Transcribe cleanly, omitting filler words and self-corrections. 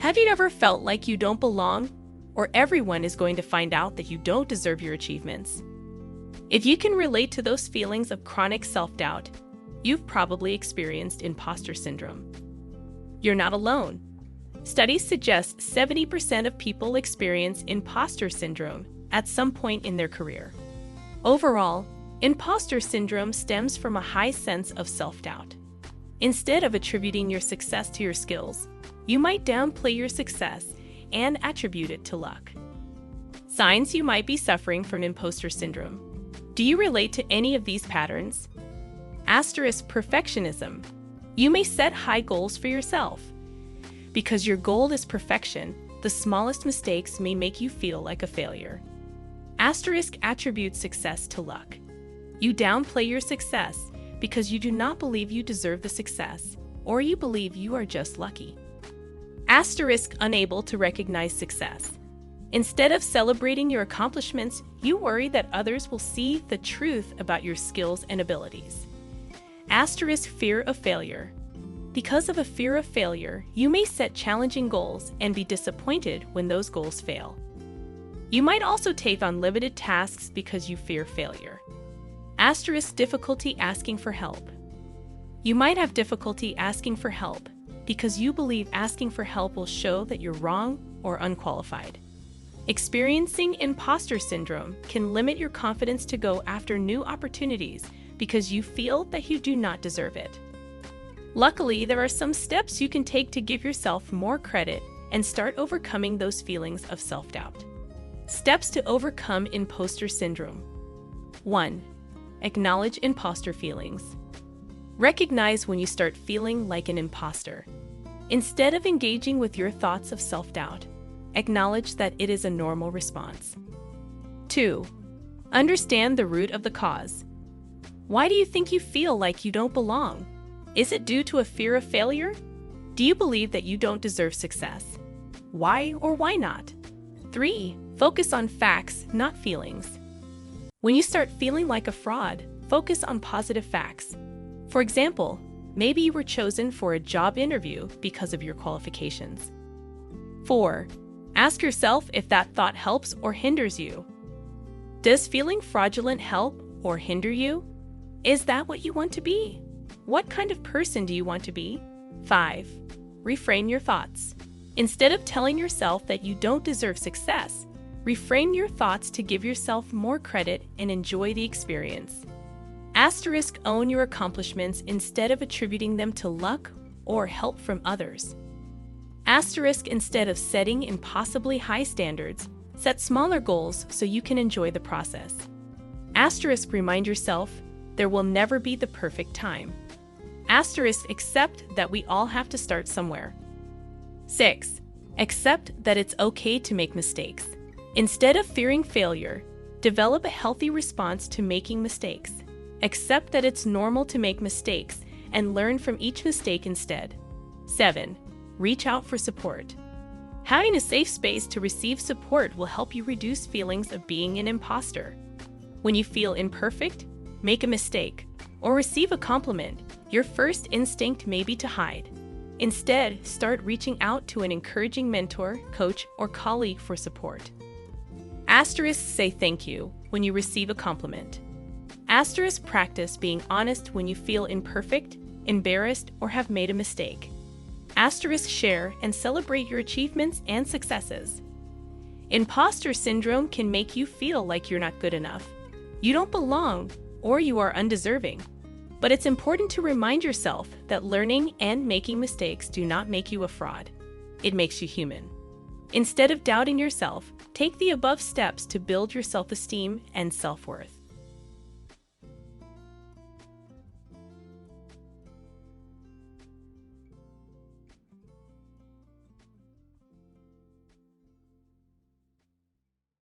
Have you ever felt like you don't belong, or everyone is going to find out that you don't deserve your achievements? If you can relate to those feelings of chronic self-doubt, you've probably experienced imposter syndrome. You're not alone. Studies suggest 70% of people experience imposter syndrome at some point in their career. Overall, imposter syndrome stems from a high sense of self-doubt. Instead of attributing your success to your skills, you might downplay your success and attribute it to luck. Signs you might be suffering from imposter syndrome. Do you relate to any of these patterns? Perfectionism. You may set high goals for yourself. Because your goal is perfection, the smallest mistakes may make you feel like a failure. Attribute success to luck. You downplay your success because you do not believe you deserve the success, or you believe you are just lucky. Unable to recognize success. Instead of celebrating your accomplishments, you worry that others will see the truth about your skills and abilities. Fear of failure. Because of a fear of failure, you may set challenging goals and be disappointed when those goals fail. You might also take on limited tasks because you fear failure. Difficulty asking for help. You might have difficulty asking for help because you believe asking for help will show that you're wrong or unqualified. Experiencing imposter syndrome can limit your confidence to go after new opportunities because you feel that you do not deserve it. Luckily, there are some steps you can take to give yourself more credit and start overcoming those feelings of self-doubt. Steps to overcome imposter syndrome. 1. Acknowledge imposter feelings. Recognize when you start feeling like an imposter. Instead of engaging with your thoughts of self-doubt, acknowledge that it is a normal response. 2. Understand the root of the cause. Why do you think you feel like you don't belong? Is it due to a fear of failure? Do you believe that you don't deserve success? Why or why not? 3. Focus on facts, not feelings. When you start feeling like a fraud, focus on positive facts. For example, maybe you were chosen for a job interview because of your qualifications. 4. Ask yourself if that thought helps or hinders you. Does feeling fraudulent help or hinder you? Is that what you want to be? What kind of person do you want to be? 5. Reframe your thoughts. Instead of telling yourself that you don't deserve success, reframe your thoughts to give yourself more credit and enjoy the experience. Own your accomplishments instead of attributing them to luck or help from others. Instead of setting impossibly high standards, set smaller goals so you can enjoy the process. Remind yourself, there will never be the perfect time. Accept that we all have to start somewhere. 6. Accept that it's okay to make mistakes. Instead of fearing failure, develop a healthy response to making mistakes. Accept that it's normal to make mistakes and learn from each mistake instead. 7. Reach out for support. Having a safe space to receive support will help you reduce feelings of being an imposter. When you feel imperfect, make a mistake, or receive a compliment, your first instinct may be to hide. Instead, start reaching out to an encouraging mentor, coach, or colleague for support. Say thank you when you receive a compliment. Practice being honest when you feel imperfect, embarrassed, or have made a mistake. Share and celebrate your achievements and successes. Imposter syndrome can make you feel like you're not good enough, you don't belong, or you are undeserving. But it's important to remind yourself that learning and making mistakes do not make you a fraud. It makes you human. Instead of doubting yourself, take the above steps to build your self-esteem and self-worth.